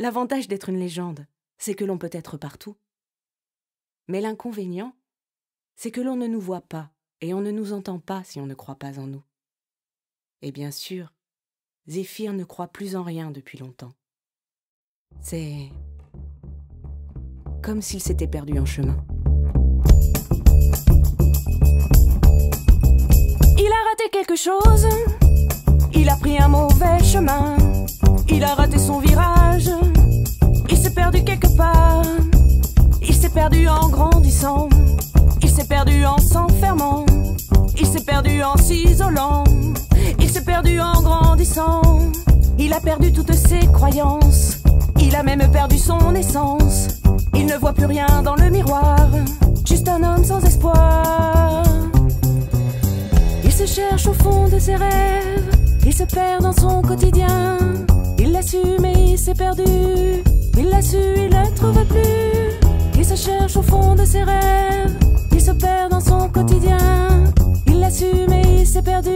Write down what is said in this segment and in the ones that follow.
L'avantage d'être une légende, c'est que l'on peut être partout. Mais l'inconvénient, c'est que l'on ne nous voit pas et on ne nous entend pas si on ne croit pas en nous. Et bien sûr, Zéphyr ne croit plus en rien depuis longtemps. C'est comme s'il s'était perdu en chemin. Il a raté quelque chose, il a pris un mauvais chemin, il a raté son virage, il s'est perdu quelque part, il s'est perdu en grandissant, il s'est perdu en s'enfermant, il s'est perdu en s'isolant, il s'est perdu en grandissant, il a perdu toutes ses croyances, il a même perdu son essence, il ne voit plus rien dans le miroir, juste un homme sans espoir. Il se cherche au fond de ses rêves, il se perd dans son quotidien, il l'a su mais il s'est perdu, il l'a su, il ne trouve plus. Il se cherche au fond de ses rêves, il se perd dans son quotidien, il l'a su mais il s'est perdu,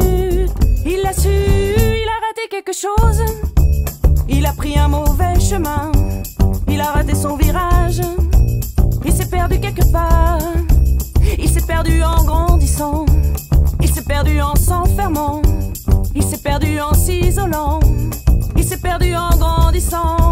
il l'a su, il a raté quelque chose, il a pris un mauvais chemin, il a raté son virage, il s'est perdu quelque part, il s'est perdu en grandissant, il s'est perdu en s'enfermant, il s'est perdu en s'isolant, il s'est perdu en grandissant.